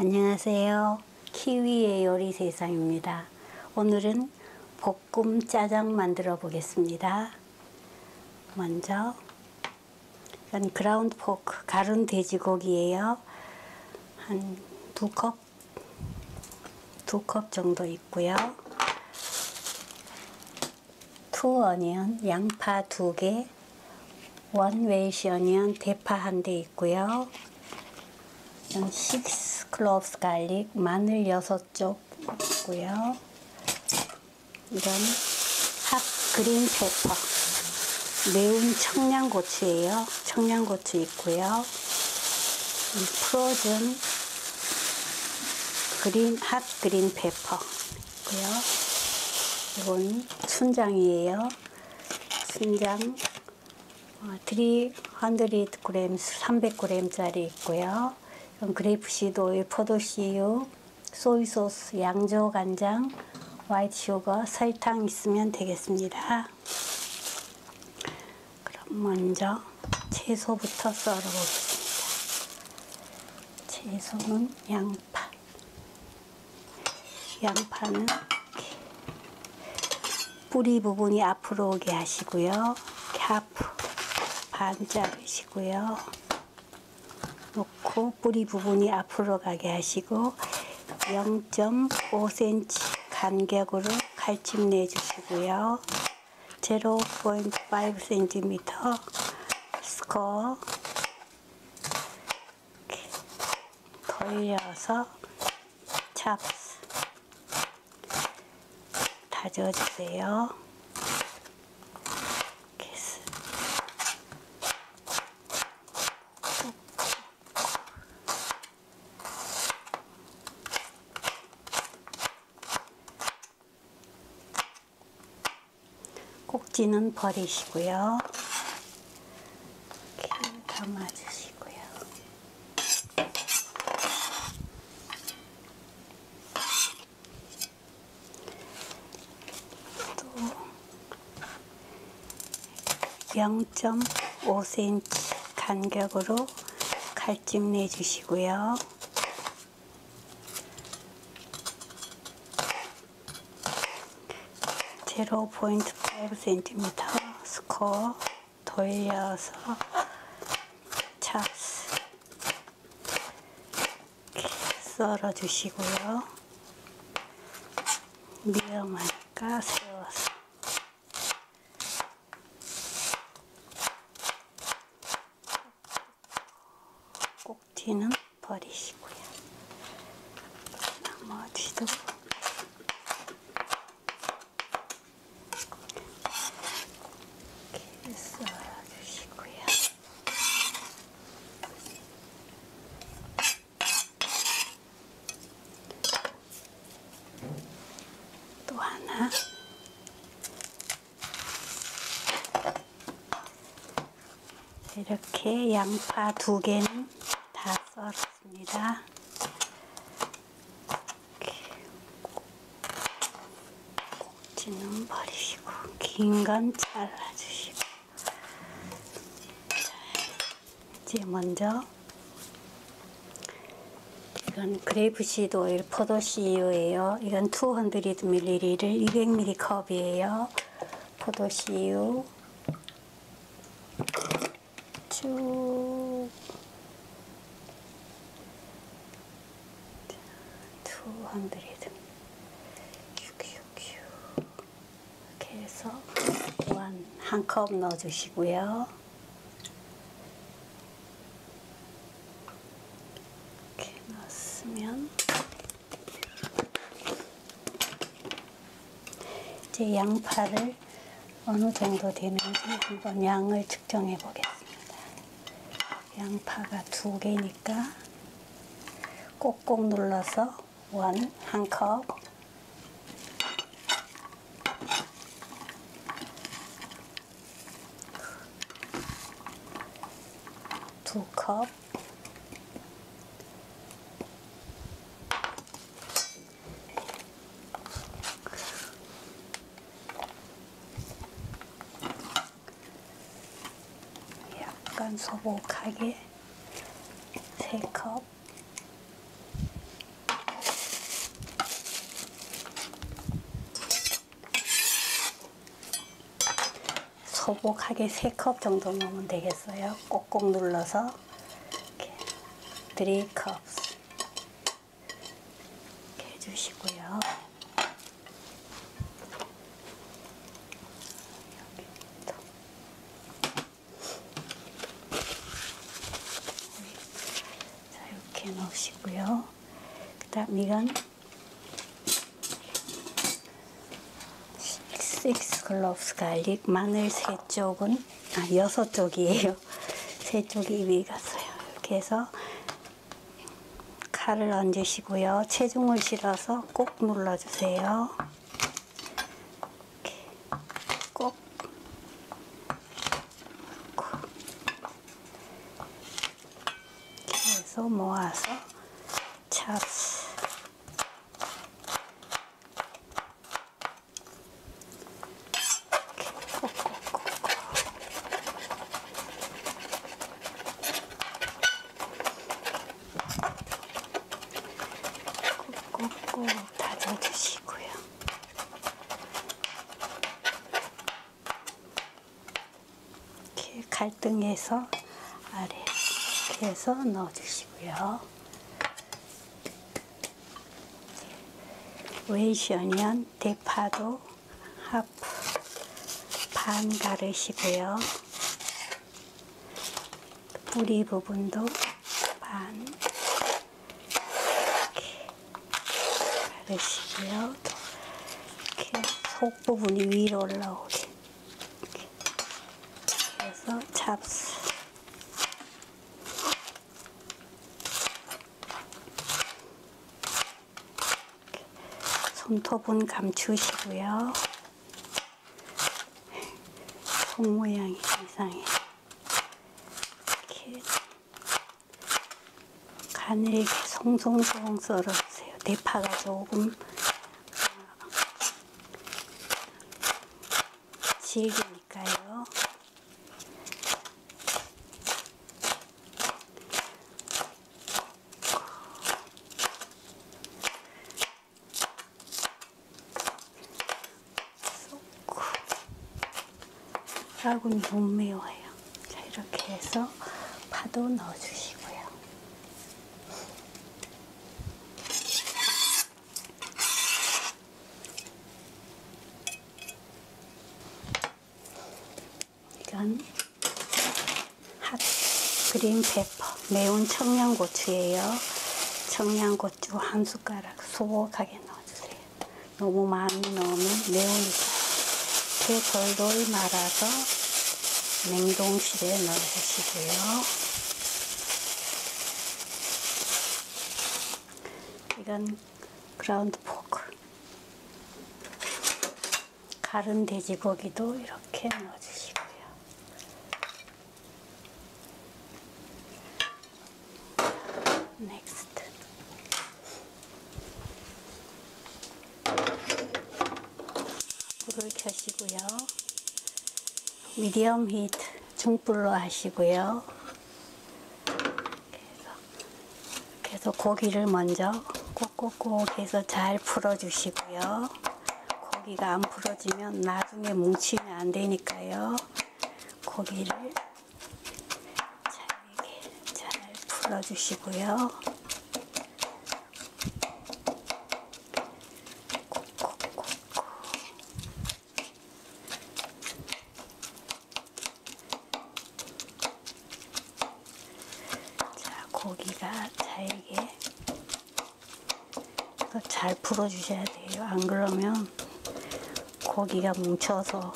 안녕하세요. 키위의 요리 세상입니다. 오늘은 볶음 짜장 만들어 보겠습니다. 먼저 이건 그라운드 포크 가른 돼지고기예요. 한 두 컵 정도 있고요. 투 어니언 양파 2개, 원 웨이시 어니언 대파 1대 있고요. 6 클로브스 갈릭 마늘 6쪽 있고요. 이런 핫 그린 페퍼 매운 청양고추예요. 청양고추 있고요. 이 프로즌 핫 그린 페퍼 있고요. 이건 순장이에요. 순장 300g 300g짜리 있고요. 이건 그레이프시드 오일, 포도씨유, 소이소스, 양조 간장, 화이트 슈거, 설탕 있으면 되겠습니다. 그럼 먼저 채소부터 썰어 보겠습니다. 채소는 양파는 이렇게 뿌리 부분이 앞으로 오게 하시고요. 하프 반 자르시고요. 놓고 뿌리 부분이 앞으로 가게 하시고 0.5cm 간격으로 칼집 내주시고요. 0.5cm 스코어 돌려서 찹스 다져주세요. 꼭지는 버리시고요. 이렇게 담아주시고요. 또 0.5cm 간격으로 칼집 내주시고요. (0.5cm) 스코어 돌려서 찹스 이렇게 썰어 주시고요. 위험하니까 세워서 꼭지는 버리시고요. 나머지도 썰어주시고요. 또 하나 이렇게 양파 2개는 다 썰었습니다. 꼭지는 버리시고 긴 건 잘라주시고 이제 먼저 이건 그레이프시드 오일 포도씨유예요. 이건 200ml 200ml 컵이에요. 포도씨유 쭉 200 이렇게 해서 한 컵 넣어주시고요. 이렇게 넣었으면 이제 양파를 어느 정도 되는지 한번 양을 측정해 보겠습니다. 양파가 2개니까 꼭꼭 눌러서 한 컵, 두 컵, 약간 소복하게 3컵, 소복하게 3컵 정도 넣으면 되겠어요. 꼭꼭 눌러서 이렇게 3컵 이렇게 해주시고요. 자, 이렇게 넣으시고요. 그 다음 이건 6 cloves garlic, 마늘 3쪽은 6쪽이에요. 3쪽이 입이 갔어요. 이렇게 해서 칼을 얹으시고요. 체중을 실어서 꼭 눌러주세요. 이렇게 꼭 이렇게 해서 모아서 찹스 꼭 다져주시고요. 이렇게 갈등해서 아래 이렇게 해서 넣어주시고요. 웨이시 어니언 대파도 하프 반 가르시고요. 뿌리 부분도 반 가르시고요. 이렇게 속 부분이 위로 올라오게 이렇게 해서 찹스 손톱은 감추시고요. 손 모양이 이상해. 이렇게 간을 이렇게 송송송 썰어주세요. 대파가 조금 질기니까요. 라군이 못 매워요. 자, 이렇게 해서 파도 넣어주시고요. 이건 핫 그린 페퍼, 매운 청양고추예요. 청양고추 한 숟가락 소복하게 넣어주세요. 너무 많이 넣으면 매우니까. 이렇게 돌돌 말아서 냉동실에 넣어주시고요. 이건 그라운드 포크, 갈은 돼지고기도 이렇게 넣어주시고요. 넥스트. 불을 켜시고요. 미디엄 히트 중불로 하시고요. 그래서 고기를 먼저 꼭꼭꼭 해서 잘 풀어주시고요. 고기가 안 풀어지면 나중에 뭉치면 안 되니까요. 고기를 잘 풀어주시고요. 고기가 잘게 잘 풀어주셔야 돼요. 안 그러면 고기가 뭉쳐서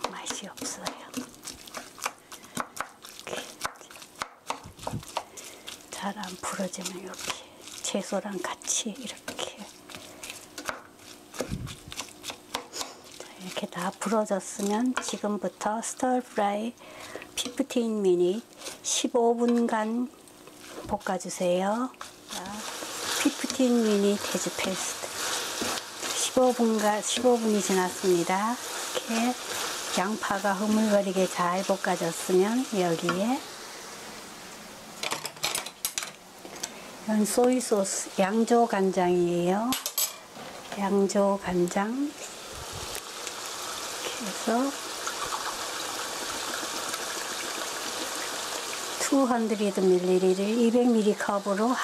맛이 없어요. 잘 안 풀어지면 이렇게 채소랑 같이 이렇게 이렇게 다 풀어졌으면 지금부터 스터 프라이 15 minute 15분간 볶아주세요. 15 minute has passed. 15분이 지났습니다. 이렇게 양파가 흐물거리게 잘 볶아졌으면 여기에 이건 소이 소스, 양조 간장이에요. 양조 간장 그래서 200ml를 200ml 컵으로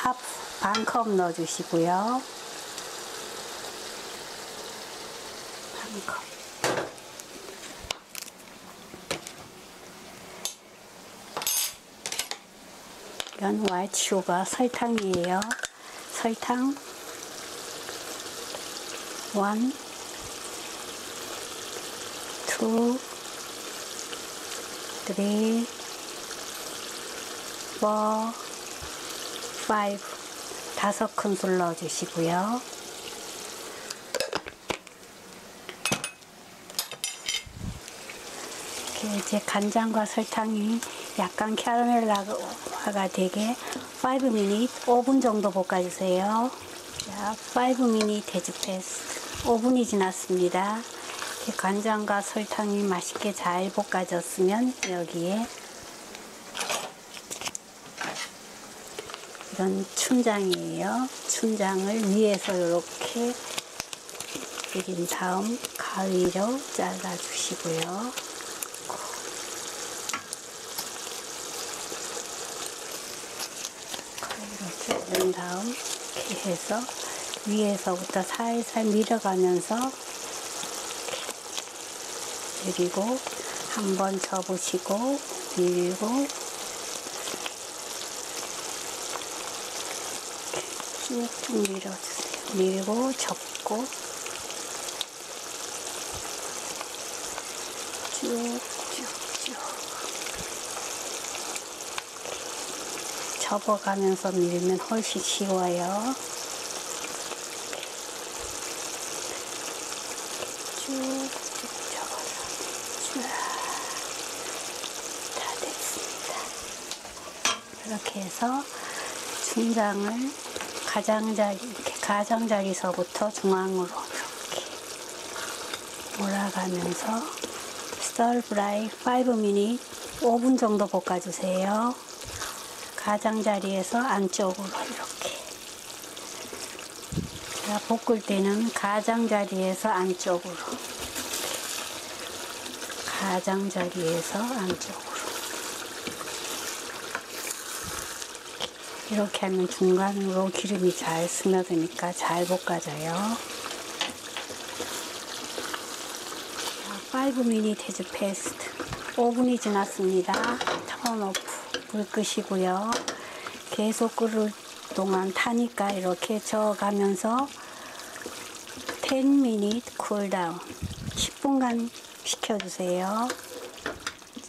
반 컵 넣어주시고요. 반 컵. 이건 화이트 슈거 설탕이에요. 설탕 1, 2, 3, 4, 5 5큰술 넣어주시고요. 이렇게 이제 간장과 설탕이 약간 캐러멜라가 되게 5분 5분 정도 볶아주세요. 자, 5분 데즈 페스트 5분이 지났습니다. 이렇게 간장과 설탕이 맛있게 잘 볶아졌으면 여기에 이건 춘장이에요. 춘장을 위에서 이렇게 뿌린 다음 가위로 잘라주시고요. 가위로 자른 다음 이렇게 해서 위에서부터 살살 밀어가면서 그리고 한번 접으시고 밀고 쭉쭉 밀어주세요. 밀고 접고 쭉쭉쭉 접어가면서 밀면 훨씬 쉬워요. 쭉쭉 접어서 쭉 다 됐습니다. 이렇게 해서 춘장을 가장자리서부터 중앙으로 이렇게 몰아가면서 스tir fry 5분 5분 정도 볶아주세요. 가장자리에서 안쪽으로 이렇게. 자, 볶을 때는 가장자리에서 안쪽으로. 가장자리에서 안쪽으로. 이렇게 하면 중간으로 기름이 잘 스며드니까 잘 볶아져요. 5분 데즈 페스트 5분이 지났습니다. 턴 오프 불 끄시고요. 계속 끓을 동안 타니까 이렇게 저어가면서 10분 쿨다운 10분간 식혀주세요.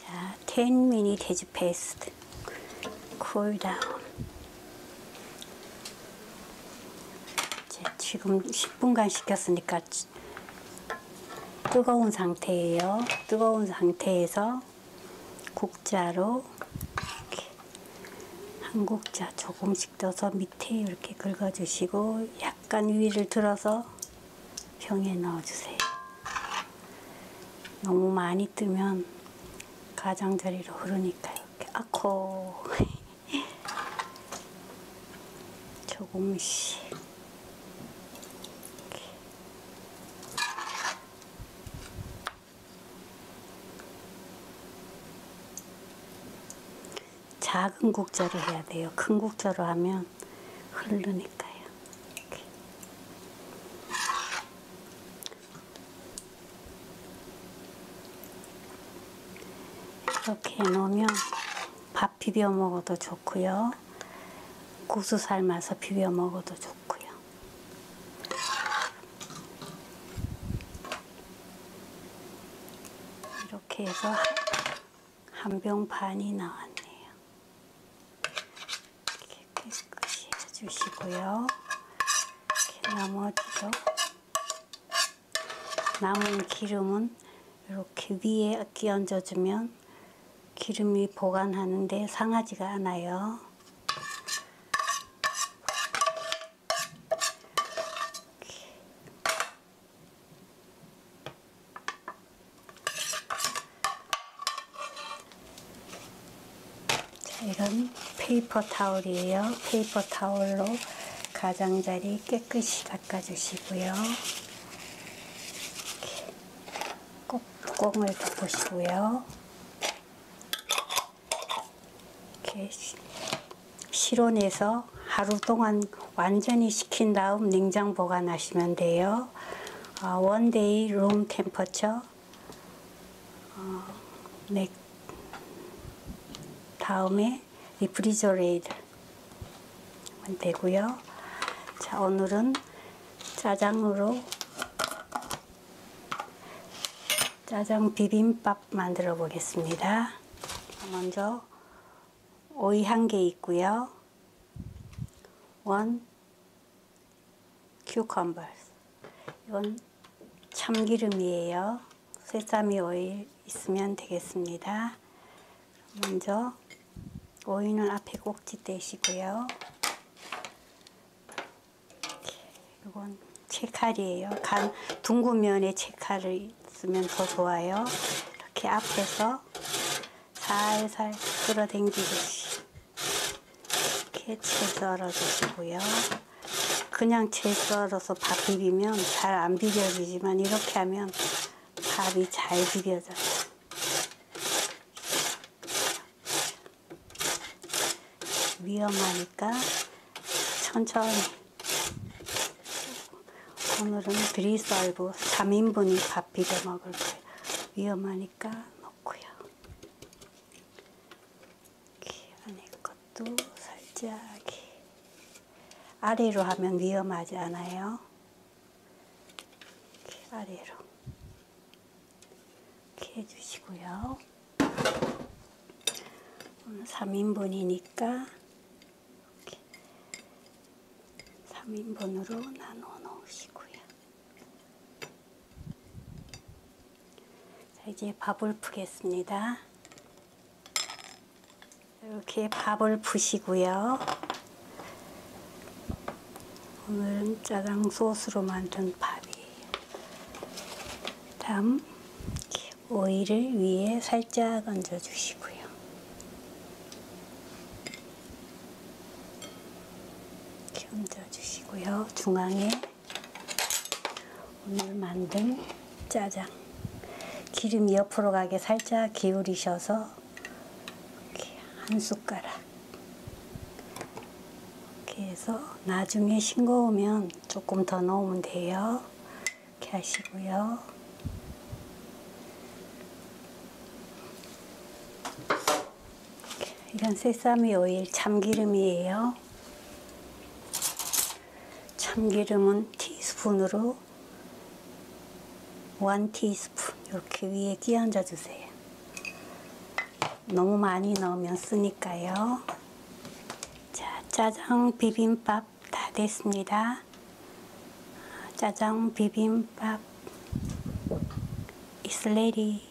자, 10분 데즈 페스트 쿨다운. 지금 10분간 식혔으니까 뜨거운 상태예요. 뜨거운 상태에서 국자로 이렇게 한 국자 조금씩 떠서 밑에 이렇게 긁어주시고 약간 위를 들어서 병에 넣어주세요. 너무 많이 뜨면 가장자리로 흐르니까 이렇게 아코 조금씩 작은 국자로 해야 돼요. 큰 국자로 하면 흐르니까요. 이렇게 해놓으면 밥 비벼 먹어도 좋고요. 국수 삶아서 비벼 먹어도 좋고요. 이렇게 해서 한 병 반이 나왔네요. 깨끗이 해주시고요. 이렇게 나머지도 남은 기름은 이렇게 위에 끼얹어주면 기름이 보관하는데 상하지가 않아요. 이런 페이퍼 타올이에요. 페이퍼 타올로 가장자리 깨끗이 닦아주시고요. 꼭 뚜껑을 덮으시고요. 이렇게 실온에서 하루 동안 완전히 식힌 다음 냉장 보관하시면 돼요. One day room temperature. 다음에 refrigerator 하면 되고요. 자, 오늘은 짜장으로 짜장 비빔밥 만들어 보겠습니다. 먼저 오이 1개 있고요. 1 cucumber. 이건 참기름이에요. 세사미 오일 있으면 되겠습니다. 먼저 오이는 앞에 꼭지 떼시고요. 이건 채칼이에요. 둥근 면에 채칼을 쓰면 더 좋아요. 이렇게 앞에서 살살 끌어당기듯이 이렇게 채 썰어 주시고요. 그냥 채 썰어서 밥 비비면 잘 안 비벼지지만 이렇게 하면 밥이 잘 비벼져요. 위험하니까 천천히. 오늘은 드리썰브 3인분이 밥 비벼 먹을 거예요. 위험하니까 넣고요. 이렇게 안에 것도 살짝 아래로 하면 위험하지 않아요. 이렇게 아래로 이렇게 해주시고요. 오늘 3인분이니까 3인분으로 나눠 놓으시고요. 자, 이제 밥을 푸겠습니다. 이렇게 밥을 푸시고요. 오늘은 짜장 소스로 만든 밥이에요. 다음 오이를 위에 살짝 얹어 주시고요. 이렇게 얹어 주시고요. 중앙에 오늘 만든 짜장 기름이 옆으로 가게 살짝 기울이셔서 이렇게 한 숟가락 이렇게 해서 나중에 싱거우면 조금 더 넣으면 돼요. 이렇게 하시고요. 이건 세사미 오일 참기름이에요. 참기름은 티스푼으로 1 티스푼 이렇게 위에 끼얹어 주세요. 너무 많이 넣으면 쓰니까요. 자, 짜장 비빔밥 다 됐습니다. 짜장 비빔밥 is ready.